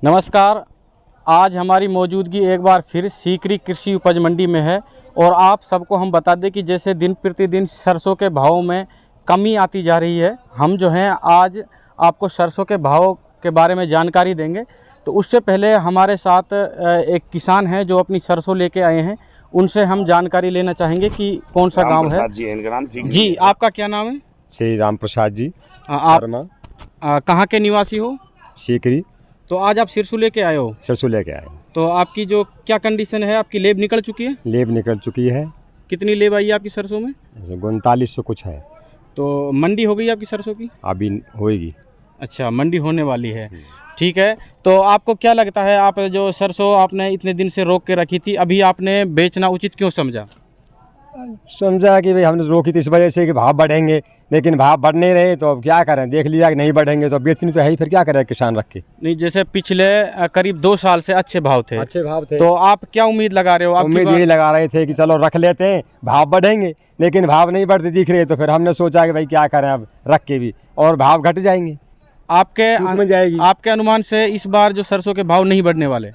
नमस्कार। आज हमारी मौजूदगी एक बार फिर सीकरी कृषि उपज मंडी में है और आप सबको हम बता दें कि जैसे दिन प्रतिदिन सरसों के भाव में कमी आती जा रही है, हम जो हैं आज आपको सरसों के भाव के बारे में जानकारी देंगे। तो उससे पहले हमारे साथ एक किसान हैं जो अपनी सरसों लेके आए हैं, उनसे हम जानकारी लेना चाहेंगे कि कौन सा गांव है। जी, आपका क्या नाम है? श्री राम प्रसाद जी। आप कहाँ के निवासी हो? सीकरी। तो आज आप सरसों लेके आए हो? सरसों लेके आए। तो आपकी जो क्या कंडीशन है, आपकी लेब निकल चुकी है? लेब निकल चुकी है। कितनी लेब आई है आपकी सरसों में? 3900 कुछ है। तो मंडी हो गई आपकी सरसों की? अभी होएगी। अच्छा, मंडी होने वाली है। ठीक है। तो आपको क्या लगता है, आप जो सरसों आपने इतने दिन से रोक के रखी थी, अभी आपने बेचना उचित क्यों समझा? समझा कि भाई हमने रोकी थी इस वजह से कि भाव बढ़ेंगे, लेकिन भाव बढ़ नहीं रहे तो अब क्या करें। देख लिया कि नहीं बढ़ेंगे तो बेचनी तो है ही, फिर क्या करें किसान रख के। नहीं, जैसे पिछले करीब 2 साल से अच्छे भाव थे। अच्छे भाव थे तो आप क्या उम्मीद लगा रहे हो? उम्मीद यही लगा रहे थे कि चलो रख लेते हैं, भाव बढ़ेंगे, लेकिन भाव नहीं बढ़ते दिख रहे। तो फिर हमने सोचा कि भाई क्या करें अब रख के भी, और भाव घट जाएंगे। आपके अनुमान से इस बार जो सरसों के भाव नहीं बढ़ने वाले?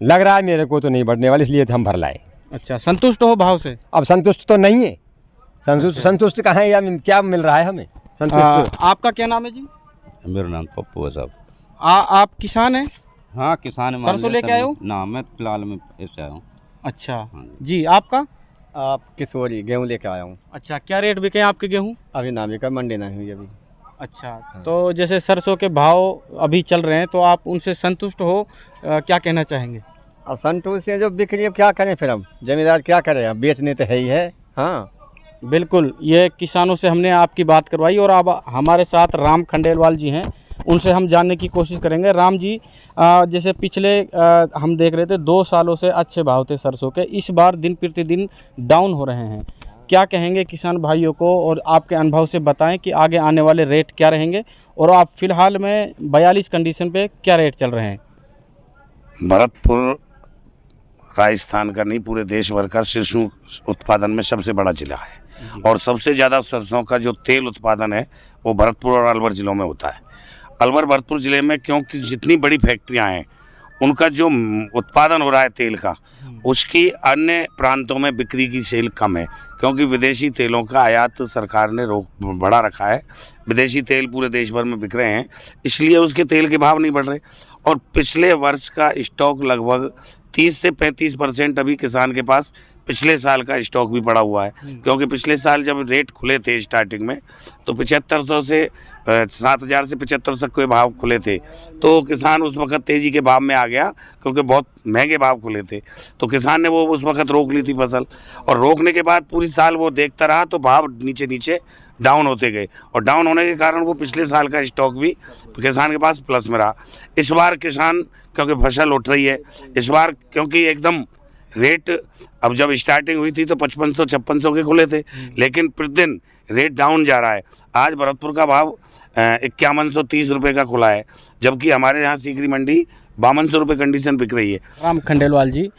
लग रहा है मेरे को तो नहीं बढ़ने वाले, इसलिए हम भर लाए। अच्छा, संतुष्ट हो भाव से? अब संतुष्ट तो नहीं है। संतुष्ट कहाँ है या क्या मिल रहा है हमें संतुष्ट? आपका क्या नाम है जी? मेरा नाम पप्पू है साहब। आप किसान हैं? हाँ, किसान है। सरसों लेके आए हो? ना, मैं फिलहाल में ऐसे आया हूँ। अच्छा जी, आपका? आप किशोरी गेहूँ लेके आया हूँ। अच्छा, क्या रेट बिके हैं आपके गेहूँ? अभी ना बिका, मंडी नहीं हुई अभी। अच्छा, तो जैसे सरसों के भाव अभी चल रहे हैं तो आप उनसे संतुष्ट हो? क्या कहना चाहेंगे? अब संतुष्ट से जो बिक रही है, क्या करें फिर हम जमींदार, क्या करें, अब बेचने तो है ही है। हाँ बिल्कुल, ये किसानों से हमने आपकी बात करवाई और अब हमारे साथ राम खंडेलवाल जी हैं, उनसे हम जानने की कोशिश करेंगे। राम जी, जैसे पिछले हम देख रहे थे 2 सालों से अच्छे भाव थे सरसों के, इस बार दिन प्रतिदिन डाउन हो रहे हैं। क्या कहेंगे किसान भाइयों को, और आपके अनुभव से बताएं कि आगे आने वाले रेट क्या रहेंगे, और आप फिलहाल में 42 कंडीशन पे क्या रेट चल रहे हैं? भरतपुर राजस्थान का नहीं, पूरे देश भर का सरसों उत्पादन में सबसे बड़ा जिला है, और सबसे ज़्यादा सरसों का जो तेल उत्पादन है वो भरतपुर और अलवर जिलों में होता है। अलवर भरतपुर ज़िले में क्योंकि जितनी बड़ी फैक्ट्रियां हैं उनका जो उत्पादन हो रहा है तेल का, उसकी अन्य प्रांतों में बिक्री की सेल कम है, क्योंकि विदेशी तेलों का आयात सरकार ने रोक बढ़ा रखा है। विदेशी तेल पूरे देश भर में बिक रहे हैं, इसलिए उसके तेल के भाव नहीं बढ़ रहे। और पिछले वर्ष का स्टॉक लगभग 30 से 35% अभी किसान के पास पिछले साल का स्टॉक भी पड़ा हुआ है, क्योंकि पिछले साल जब रेट खुले थे स्टार्टिंग में तो 7500 से 7000 से 7500 के भाव खुले थे। तो किसान उस वक्त तेज़ी के भाव में आ गया, क्योंकि बहुत महंगे भाव खुले थे। तो किसान ने वो उस वक्त रोक ली थी फसल, और रोकने के बाद पूरी साल वो देखता रहा तो भाव नीचे नीचे डाउन होते गए, और डाउन होने के कारण वो पिछले साल का स्टॉक भी किसान के पास प्लस में रहा। इस बार किसान क्योंकि फसल उठ रही है, इस बार क्योंकि एकदम रेट अब जब स्टार्टिंग हुई थी तो 5500-5600 के खुले थे, लेकिन प्रतिदिन रेट डाउन जा रहा है। आज भरतपुर का भाव 5130 रुपये का खुला है, जबकि हमारे यहाँ सीकरी मंडी 5200 रुपये कंडीशन बिक रही है। राम खंडेलवाल जी,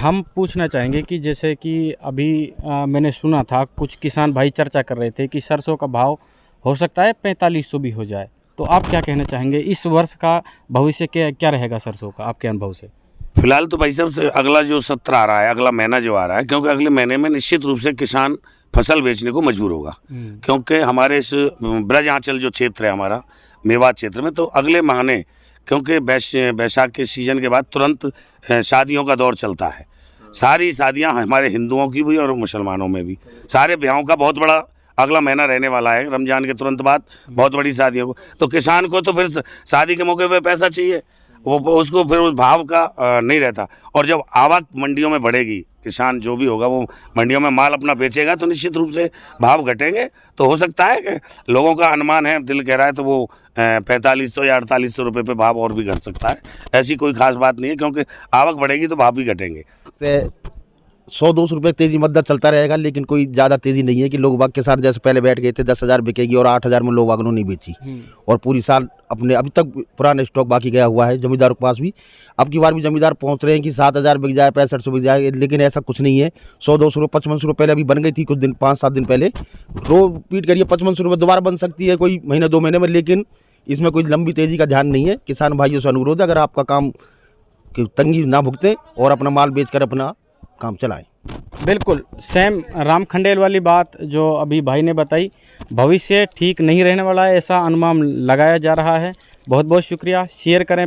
हम पूछना चाहेंगे कि जैसे कि अभी मैंने सुना था कुछ किसान भाई चर्चा कर रहे थे कि सरसों का भाव हो सकता है 4500 भी हो जाए, तो आप क्या कहना चाहेंगे? इस वर्ष का भविष्य क्या रहेगा सरसों का आपके अनुभव से? फिलहाल तो भाई साहब अगला जो सत्र आ रहा है, अगला महीना जो आ रहा है, क्योंकि अगले महीने में निश्चित रूप से किसान फसल बेचने को मजबूर होगा, क्योंकि हमारे इस ब्रज आंचल जो क्षेत्र है हमारा मेवात क्षेत्र में, तो अगले महीने क्योंकि बैसाख के सीजन के बाद तुरंत शादियों का दौर चलता है। सारी शादियां हमारे हिंदुओं की भी और मुसलमानों में भी, सारे ब्याहों का बहुत बड़ा अगला महीना रहने वाला है। रमजान के तुरंत बाद बहुत बड़ी शादियों को, तो किसान को तो फिर शादी के मौके पर पैसा चाहिए, वो उसको फिर उस भाव का नहीं रहता। और जब आवक मंडियों में बढ़ेगी, किसान जो भी होगा वो मंडियों में माल अपना बेचेगा, तो निश्चित रूप से भाव घटेंगे। तो हो सकता है कि लोगों का अनुमान है, दिल कह रहा है तो वो 4500 या 4800 रुपये पे भाव और भी घट सकता है। ऐसी कोई खास बात नहीं है, क्योंकि आवक बढ़ेगी तो भाव भी घटेंगे। 100-200 रुपये तेजी मद्दत चलता रहेगा, लेकिन कोई ज़्यादा तेज़ी नहीं है कि लोग बाग के साथ जैसे पहले बैठ गए थे 10,000 बिकेगी और 8,000 में लोग बाग ने नहीं बेची, और पूरी साल अपने अभी तक पुराना स्टॉक बाकी गया हुआ है जमींदारों के पास भी। अब की बार भी जमींदार पहुंच रहे हैं कि 7,000 बिक जाए, 6500 बिक जाए, लेकिन ऐसा कुछ नहीं है। 100-200 रुपये 5500 रुपये पहले अभी बन गई थी कुछ दिन, 5-7 दिन पहले। रो पीट करिए 5500 रुपये दोबारा बन सकती है कोई महीने 2 महीने में, लेकिन इसमें कोई लंबी तेजी का ध्यान नहीं है। किसान भाइयों से अनुरोध है, अगर आपका काम की तंगी ना भुगते और अपना माल बेचकर अपना काम चलाएं। बिल्कुल सेम राम खंडेल वाली बात जो अभी भाई ने बताई, भविष्य ठीक नहीं रहने वाला है ऐसा अनुमान लगाया जा रहा है। बहुत बहुत शुक्रिया। शेयर करें